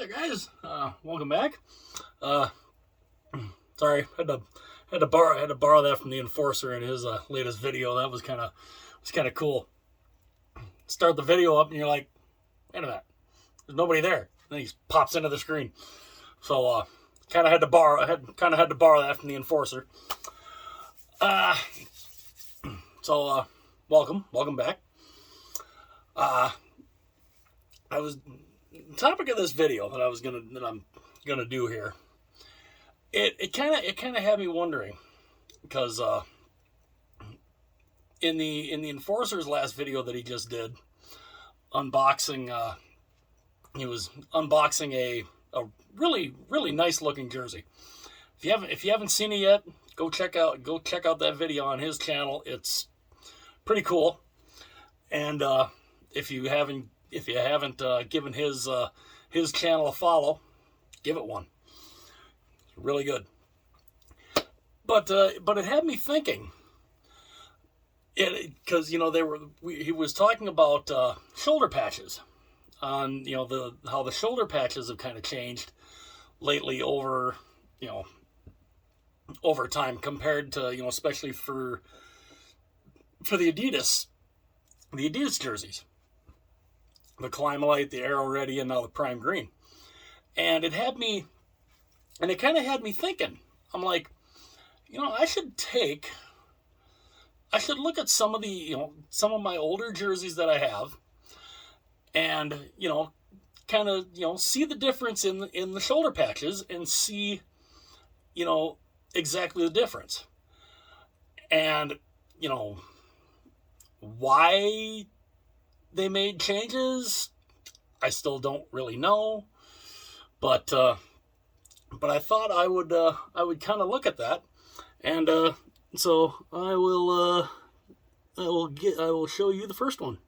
there, guys. Welcome back. Uh, Sorry, had to borrow that from the enforcer in his latest video. That was kind of cool. Start the video up, and you're like, wait a minute, there's nobody there. And then he pops into the screen. So kind of had to borrow that from the enforcer. Welcome back. The topic of this video that I'm gonna do here. It kind of had me wondering, because in the enforcer's last video that he just did, he was unboxing a really nice looking jersey. If you haven't seen it yet, go check out that video on his channel. It's pretty cool. And if you haven't given his channel a follow, give it one. It's really good. But it had me thinking. Because he was talking about shoulder patches, on how the shoulder patches have kind of changed lately over time, compared to especially for the Adidas jerseys, the Climalite, the Aero Ready, and now the Prime Green. And it kind of had me thinking. I'm like, I should look at some of my older jerseys that I have, and kind of see the difference in the shoulder patches, and see exactly the difference, and why they made changes. I still don't really know, but I thought I would kind of look at that, and so I will show you the first one.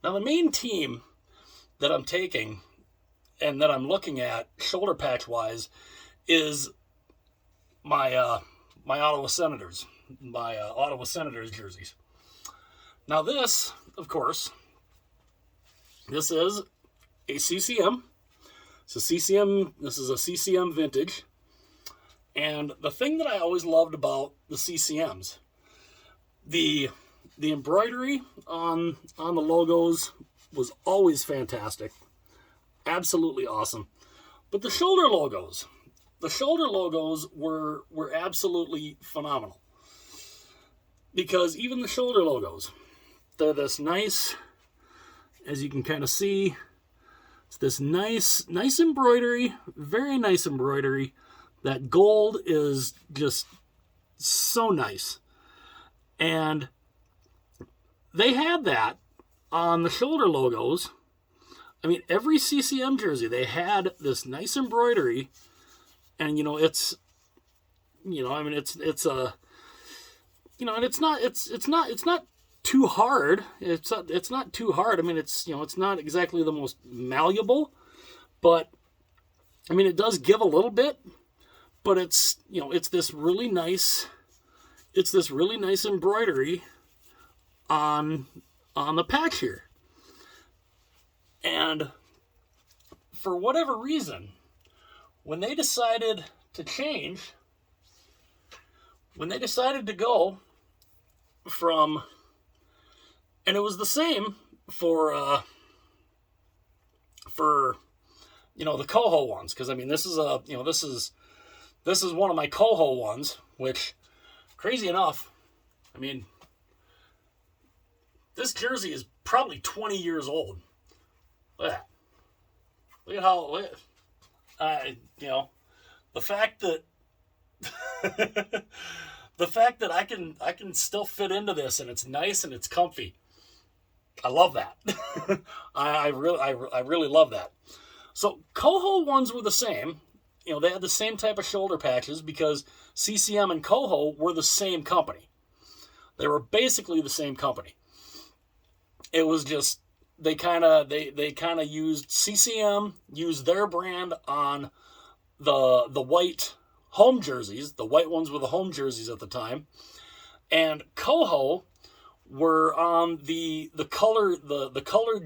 Now, the main team that I'm taking and that I'm looking at shoulder patch wise is my Ottawa Senators, jerseys. Now, this, of course, this is a CCM. This is a CCM vintage. And the thing that I always loved about the CCMs, the embroidery on the logos was always fantastic. Absolutely awesome. But the shoulder logos were absolutely phenomenal. Because even the shoulder logos, they're this nice, as you can kind of see, it's this nice embroidery, very nice embroidery. That gold is just so nice. And they had that on the shoulder logos. I mean, every CCM jersey, they had this nice embroidery. And, it's not too hard. It's not too hard. I mean, it's not exactly the most malleable, but I mean, it does give a little bit, but it's this really nice embroidery on the patch here. And for whatever reason, when they decided to go from, and it was the same for the Coho ones, because I mean, this is one of my Coho ones, which, crazy enough, I mean, this jersey is probably 20 years old. Look at that. The fact that I can still fit into this, and it's nice and it's comfy. I love that. I really love that. So Coho ones were the same. They had the same type of shoulder patches, because CCM and Coho were the same company. They were basically the same company. It was just they kind of used CCM, used their brand on the white home jerseys. The white ones were the home jerseys at the time, and Coho were on the colored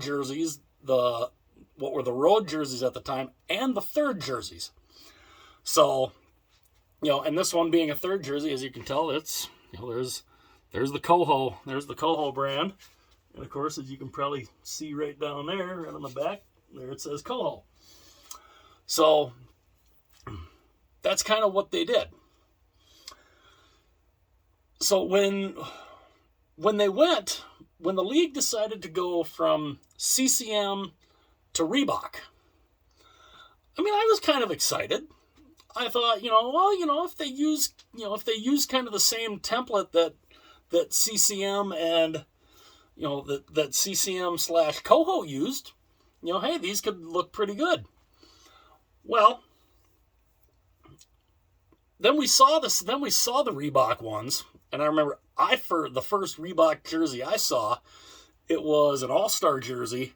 jerseys, the what were the road jerseys at the time and the third jerseys. So, and this one being a third jersey, as you can tell, it's, there's the Coho brand. And of course, as you can probably see right down there, right on the back, there it says Coho. So that's kind of what they did. So when the league decided to go from CCM to Reebok, I mean, I was kind of excited. I thought, if they use kind of the same template that CCM and that CCM / Coho used, hey, these could look pretty good. Well, then we saw the Reebok ones, and I remember the first Reebok jersey I saw, it was an All-Star jersey,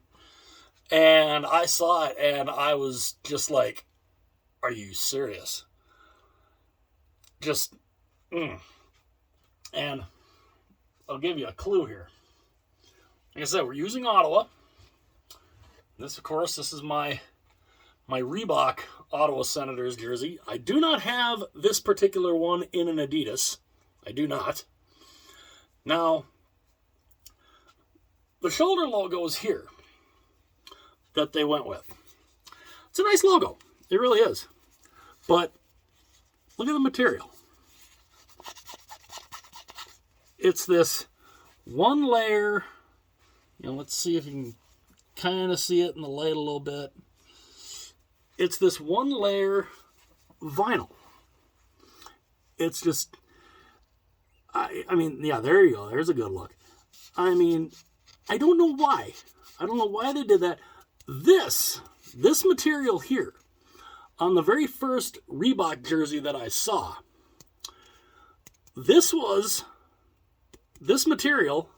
and I saw it, and I was just like, are you serious? Just, And I'll give you a clue here. Like I said, we're using Ottawa. This, of course, this is my Reebok Ottawa Senators jersey. I do not have this particular one in an Adidas. I do not. Now, the shoulder logo is here that they went with. It's a nice logo. It really is. But look at the material. It's this one layer. Let's see if you can kind of see it in the light a little bit. It's this one layer vinyl. It's just, I mean, yeah, there you go. There's a good look. I mean, I don't know why. I don't know why they did that. This material here, on the very first Reebok jersey that I saw, this material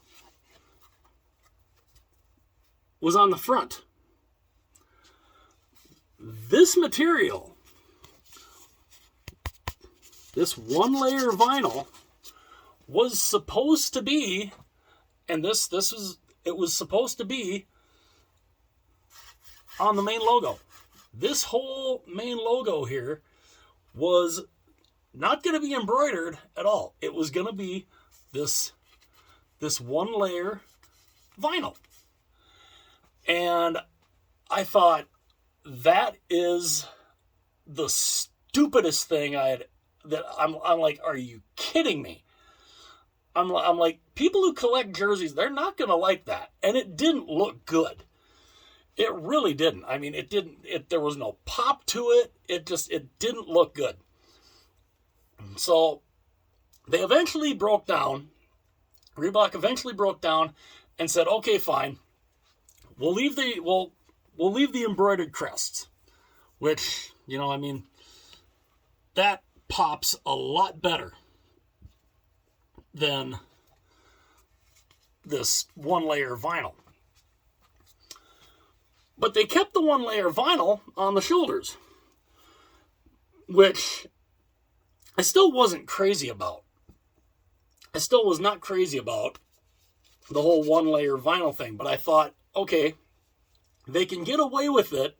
was on the front. This material, this one layer vinyl, was supposed to be, and it was supposed to be on the main logo. This whole main logo here was not going to be embroidered at all. It was going to be this one layer vinyl. And I thought, that is the stupidest thing I'm like, are you kidding me? I'm like, people who collect jerseys, they're not going to like that. And it didn't look good. It really didn't. I mean, there was no pop to it. It didn't look good. So they eventually broke down. Reebok eventually broke down and said, okay, fine. We'll leave the embroidered crests, which, I mean, that pops a lot better than this one layer vinyl. But they kept the one layer vinyl on the shoulders, which I still wasn't crazy about. I still was not crazy about the whole one layer vinyl thing, but I thought, okay, they can get away with it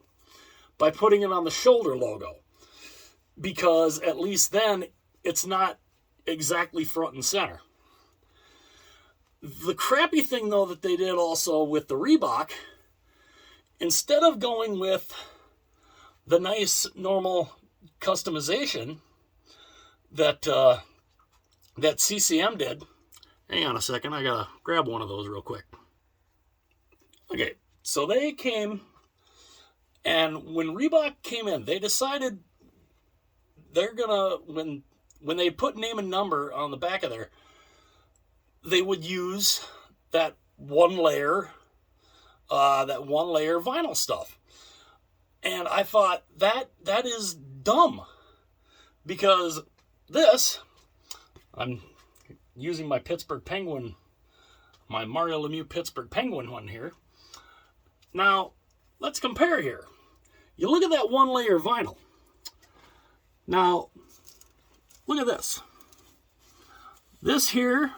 by putting it on the shoulder logo, because at least then it's not exactly front and center. The crappy thing, though, that they did also with the Reebok, instead of going with the nice normal customization that CCM did, hang on a second, I gotta grab one of those real quick. Okay, so they came, and when Reebok came in, they decided they're gonna, when they put name and number on the back of there, they would use that one layer vinyl stuff. And I thought, that is dumb, because I'm using my Pittsburgh Penguin, my Mario Lemieux Pittsburgh Penguin one here. Now, let's compare here. You look at that one layer vinyl. Now, look at this. This here,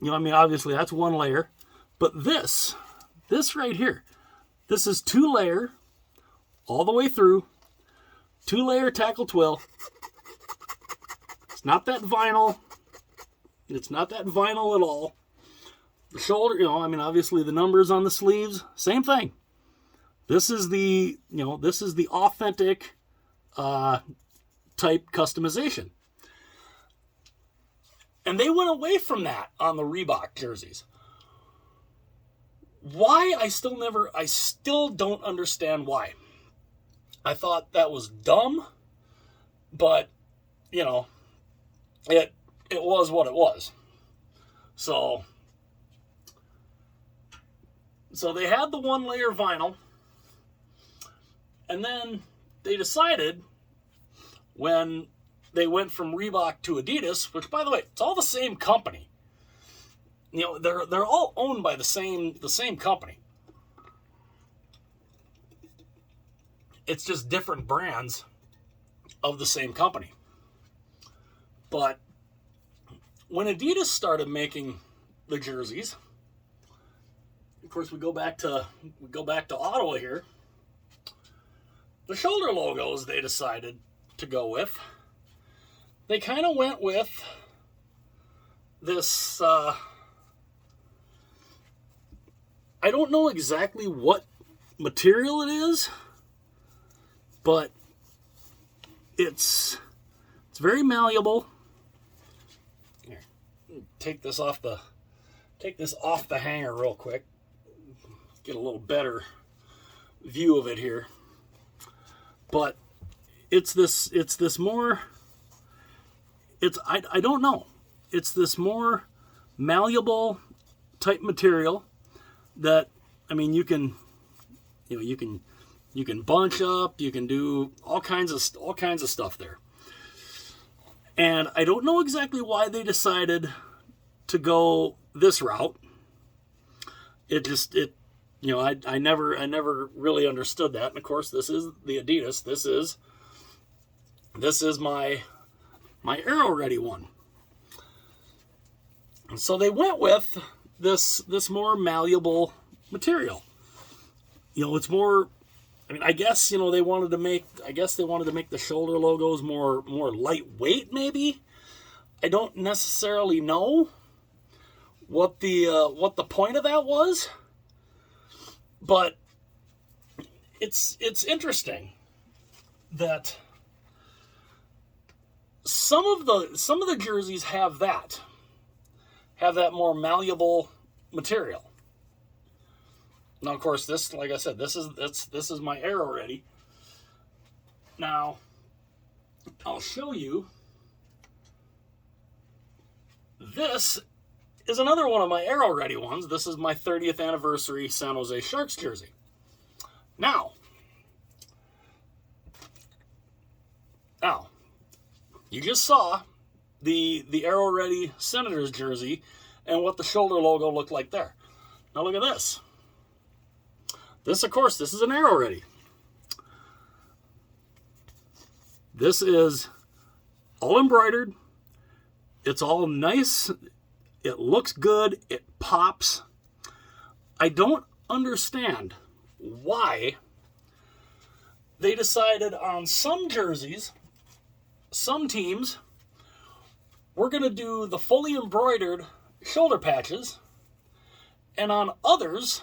I mean, obviously that's one layer, but this right here, This is 2-layer all the way through. 2-layer tackle twill. It's not that vinyl. It's not that vinyl at all. The shoulder, obviously the numbers on the sleeves, same thing. This is the authentic type customization. And they went away from that on the Reebok jerseys. Why? I still don't understand why. I thought that was dumb, but it was what it was. So they had the 1-layer vinyl, and then they decided when they went from Reebok to Adidas, which, by the way, it's all the same company. They're all owned by the same company. It's just different brands of the same company. But when Adidas started making the jerseys, of course, we go back to Ottawa here. The shoulder logos they decided to go with, they kind of went with this. I don't know exactly what material it is, but it's very malleable. Here, take this off the hanger real quick. Get a little better view of it here. But it's this more, I don't know. It's this more malleable type material that, you can bunch up, you can do all kinds of stuff there. And I don't know exactly why they decided to go this route. I never really understood that. And of course, this is the Adidas. This is my Aero Ready one. And so they went with this more malleable material. It's more. I guess they wanted to make the shoulder logos more lightweight. Maybe I don't necessarily know what the point of that was. But it's interesting that some of the jerseys have that more malleable material. Now, of course, this, like I said, this is my Aero Ready. Now, I'll show you. This is another one of my Aero Ready ones. This is my 30th anniversary San Jose Sharks jersey. Now, you just saw the Aero Ready Senators jersey and what the shoulder logo looked like there. Now look at this. This, of course, this is an Aero Ready. This is all embroidered. It's all nice. It looks good. It pops. I don't understand why they decided on some jerseys, some teams, we're going to do the fully embroidered shoulder patches, and on others,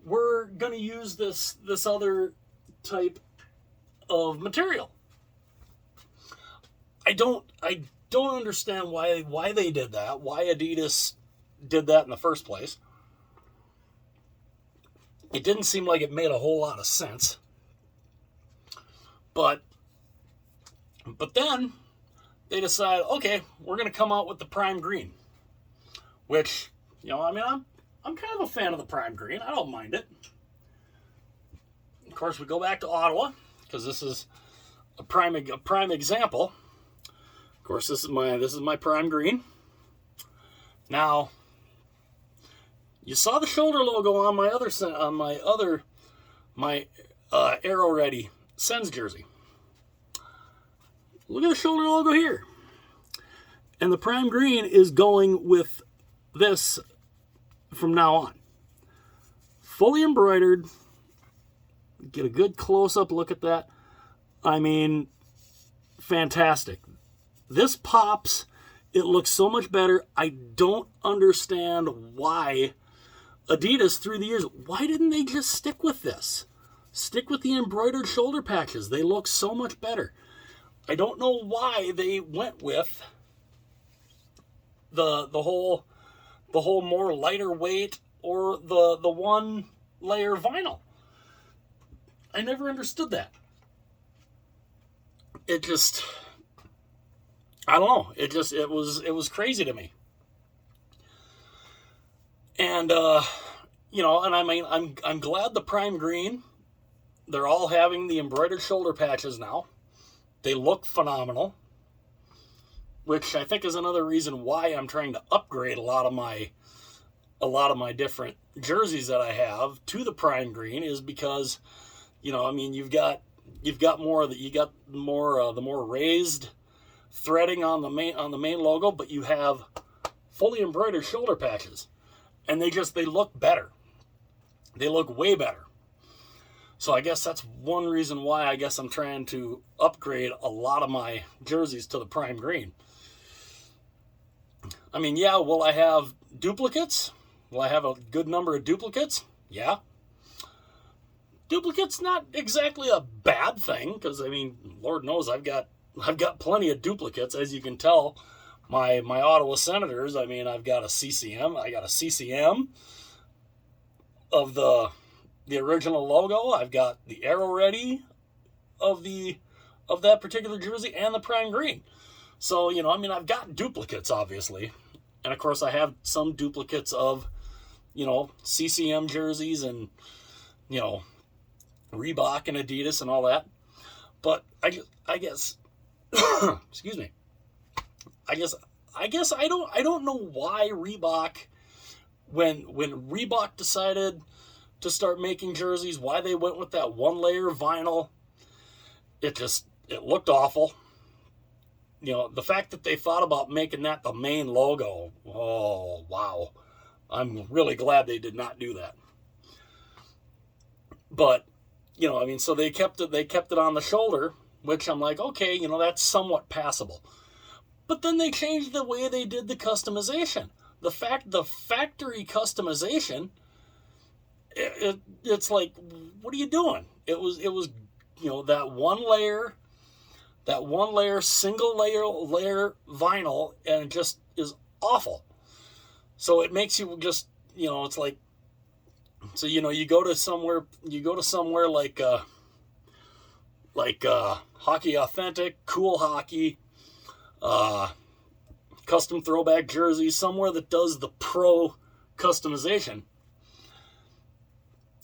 we're going to use this other type of material. I don't understand why they did that, why Adidas did that in the first place. It didn't seem like it made a whole lot of sense. But then they decided, okay, we're going to come out with the prime green, which, I'm kind of a fan of the prime green. I don't mind it. Of course, we go back to Ottawa because this is a prime example. Of course, this is my prime green. Now, you saw the shoulder logo on my Aero Ready Sens jersey. Look at the shoulder logo here. And the prime green is going with this from now on. Fully embroidered, get a good close-up look at that. I mean, fantastic. This pops. It looks so much better. I don't understand why Adidas, through the years, why didn't they just stick with this? Stick with the embroidered shoulder patches. They look so much better. I don't know why they went with the whole more lighter weight or the one layer vinyl. I never understood that. It just, I don't know. It was crazy to me. And and I mean, I'm glad the prime green. They're all having the embroidered shoulder patches now. They look phenomenal, which I think is another reason why I'm trying to upgrade a lot of my different jerseys that I have to the prime green, is because, I mean, you've got more the more raised threading on the main logo, but you have fully embroidered shoulder patches, and they look better. They look way better. So I guess that's one reason why I guess I'm trying to upgrade a lot of my jerseys to the prime green. I mean, yeah, will I have duplicates? Will I have a good number of duplicates? Yeah. Duplicates not exactly a bad thing, because I mean, Lord knows I've got plenty of duplicates, as you can tell. My Ottawa Senators, I mean, I've got a CCM. I got a CCM of the original logo. I've got the arrow ready of that particular jersey and the prime green. So, I mean, I've got duplicates, obviously. And of course I have some duplicates of, CCM jerseys and, Reebok and Adidas and all that. But I guess excuse me. I guess I don't know why Reebok, when Reebok decided to start making jerseys, why they went with that one layer vinyl. It looked awful. The fact that they thought about making that the main logo, oh wow. I'm really glad they did not do that. But, I mean, so they kept it on the shoulder, which I'm like, okay, that's somewhat passable. But then they changed the way they did the customization. The factory customization, it's like, what are you doing? It was that one layer single layer vinyl, and it just is awful. So it makes you just, it's like, so you go to somewhere like Hockey Authentic, Cool Hockey, custom throwback jerseys, somewhere that does the pro customization,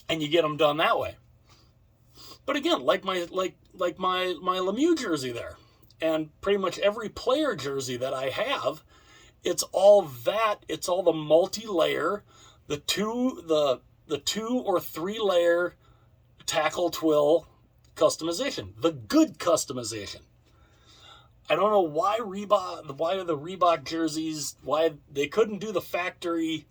and you get them done that way. But again, like my Lemieux jersey there, and pretty much every player jersey that I have, it's all the multi-layer, the two or three layer tackle twill customization, the good customization. I don't know why the Reebok jerseys, why they couldn't do the factory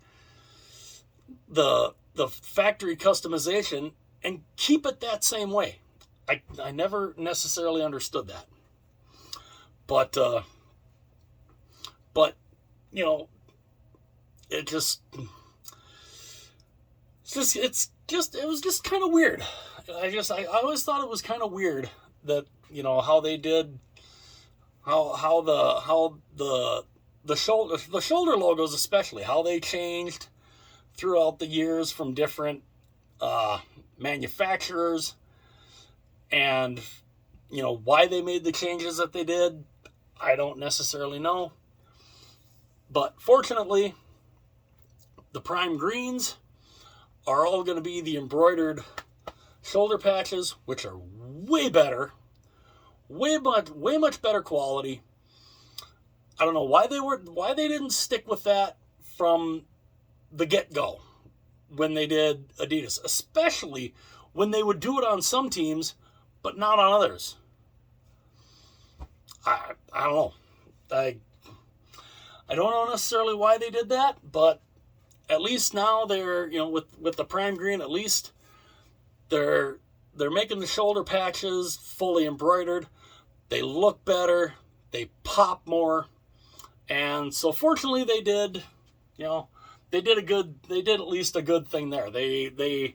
customization and keep it that same way. I never necessarily understood that. But it was just kind of weird. I always thought it was kind of weird that, how they did, how the shoulder logos, especially how they changed throughout the years from different manufacturers, and why they made the changes that they did, I don't necessarily know. But fortunately, the prime greens are all going to be the embroidered shoulder patches, which are way better, way much better quality. I don't know why they didn't stick with that from the get-go when they did Adidas, especially when they would do it on some teams but not on others. I don't know. I don't know necessarily why they did that, but at least now they're, with the prime green, at least they're they're making the shoulder patches fully embroidered. They look better. They pop more. And so fortunately they did, they did at least a good thing there. They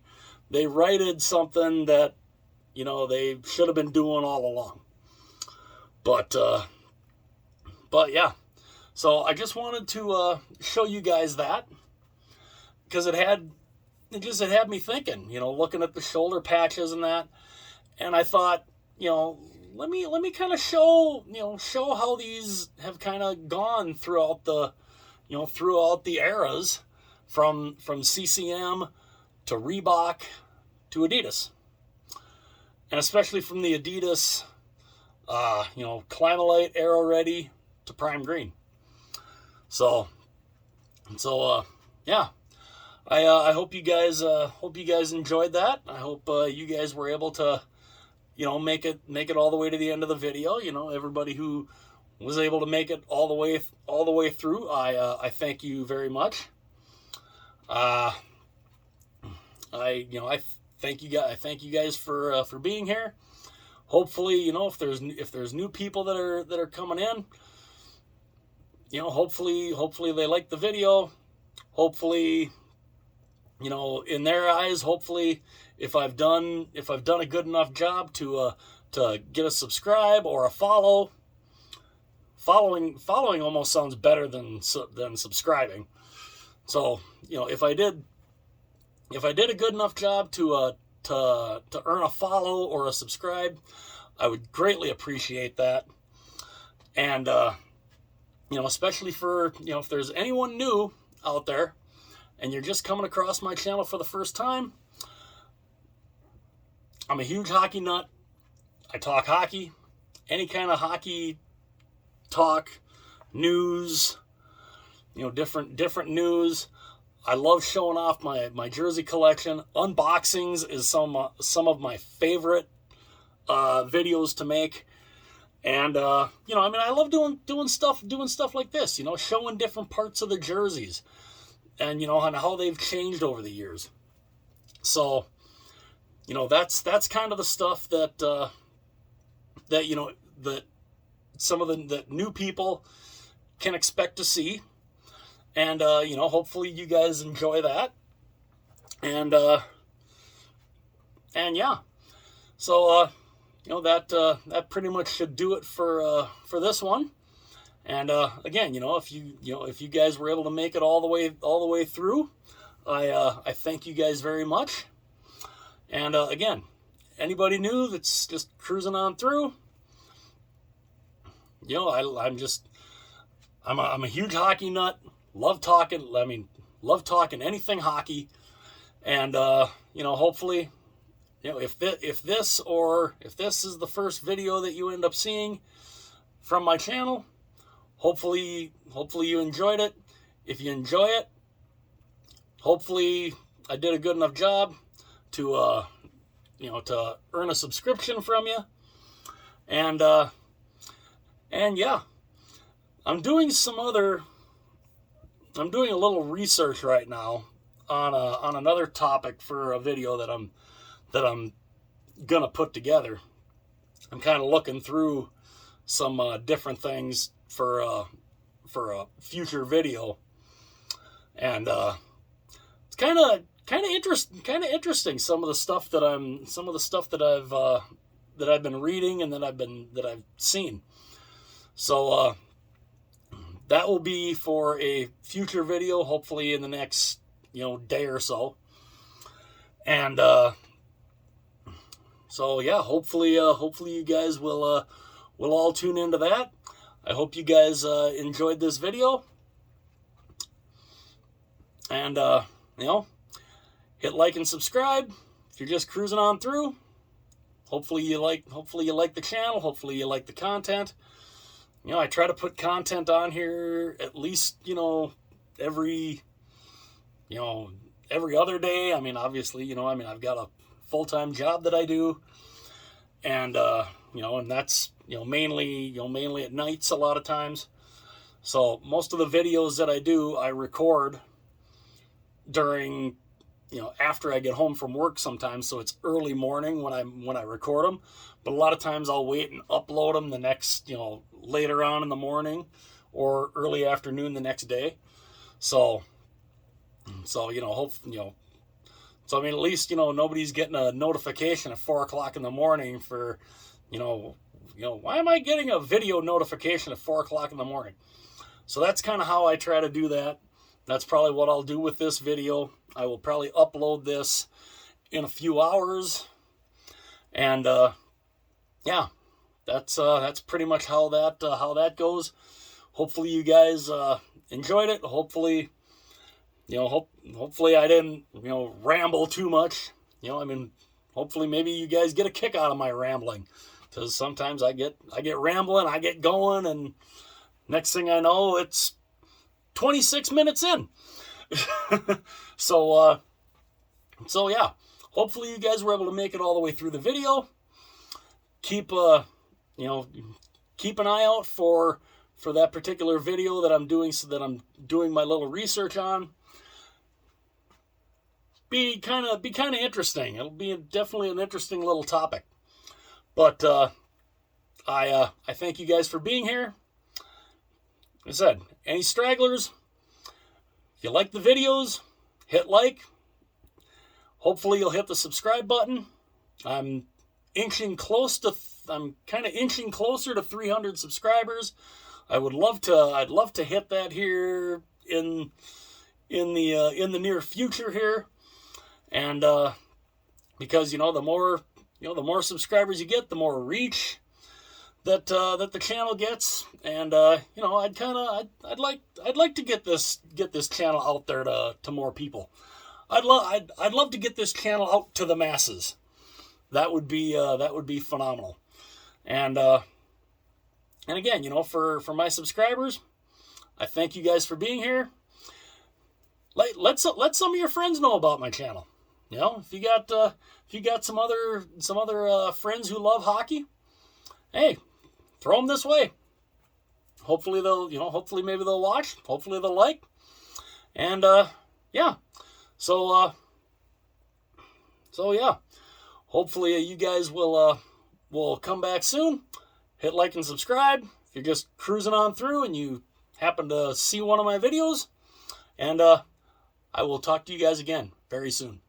righted something that, they should have been doing all along. But yeah. So I just wanted to show you guys that, because it had me thinking, looking at the shoulder patches and that, and I thought, let me kind of show how these have kind of gone throughout the eras from CCM to Reebok to Adidas, and especially from the Adidas, Climalite Aero Ready to Prime Green. So yeah. I hope you guys enjoyed that. I hope you guys were able to make it all the way to the end of the video. Everybody who was able to make it all the way through, I thank you very much. I thank you guys for being here. Hopefully, if there's new people that are coming in, hopefully they like the video. Hopefully, in their eyes, hopefully, if I've done a good enough job to get a subscribe or a follow. Following almost sounds better than subscribing. So, if I did a good enough job to earn a follow or a subscribe, I would greatly appreciate that. And especially for if there's anyone new out there and you're just coming across my channel for the first time, I'm a huge hockey nut. I talk hockey, any kind of hockey talk, news, different news. I love showing off my jersey collection. Unboxings is some of my favorite videos to make. And I love doing stuff like this, showing different parts of the jerseys, and on how they've changed over the years. So that's kind of the stuff that that some of the new people can expect to see. And hopefully you guys enjoy that. And yeah. So that pretty much should do it for this one. And again, if you guys were able to make it all the way through, I thank you guys very much. And again, anybody new that's just cruising on through, I'm a huge hockey nut. Love talking anything hockey. And hopefully, if this is the first video that you end up seeing from my channel, hopefully you enjoyed it. If you enjoy it, hopefully I did a good enough job to to earn a subscription from you. And yeah, I'm doing a little research right now on another topic for a video that I'm gonna put together. I'm kind of looking through some different things for a future video, and it's kind of interesting some of the stuff that I've been reading and that I've seen. So that will be for a future video, hopefully in the next day or so. And so yeah, hopefully you guys will all tune into that. I hope you guys enjoyed this video. And hit like and subscribe if you're just cruising on through. Hopefully you like the channel. Hopefully you like the content. I try to put content on here at least every other day. I mean, obviously, I've got a full-time job that I do, and and that's mainly at nights a lot of times. So most of the videos that I do, I record during after I get home from work sometimes, so it's early morning when I record them. But a lot of times I'll wait and upload them the next, later on in the morning or early afternoon the next day. So hope so I mean, at least nobody's getting a notification at 4 o'clock in the morning for, why am I getting a video notification at 4 o'clock in the morning? So that's kind of how I try to do that. That's probably what I'll do with this video. I will probably upload this in a few hours, and yeah, that's pretty much how that goes. Hopefully you guys enjoyed it. Hopefully, hopefully I didn't ramble too much. I mean, hopefully maybe you guys get a kick out of my rambling, because sometimes I get rambling, I get going, and next thing I know, it's 26 minutes in. So yeah, hopefully you guys were able to make it all the way through the video. Keep keep an eye out for that particular video that I'm doing, so that I'm doing my little research on. Be kind of interesting. It'll be definitely an interesting little topic. But I thank you guys for being here. Like I said, any stragglers, if you like the videos, hit like. Hopefully you'll hit the subscribe button. I'm kind of inching closer to 300 subscribers. I'd love to hit that here in the near future here. And because the more subscribers you get, the more reach that the channel gets. And I'd like to get this channel out there to more people. I'd love to get this channel out to the masses. That would be phenomenal. And again, for my subscribers, I thank you guys for being here. Let some of your friends know about my channel. If you got some other friends who love hockey, hey, throw them this way. Hopefully maybe they'll watch. Hopefully they'll like. And yeah. So yeah. Hopefully you guys will come back soon. Hit like and subscribe if you're just cruising on through and you happen to see one of my videos. And I will talk to you guys again very soon.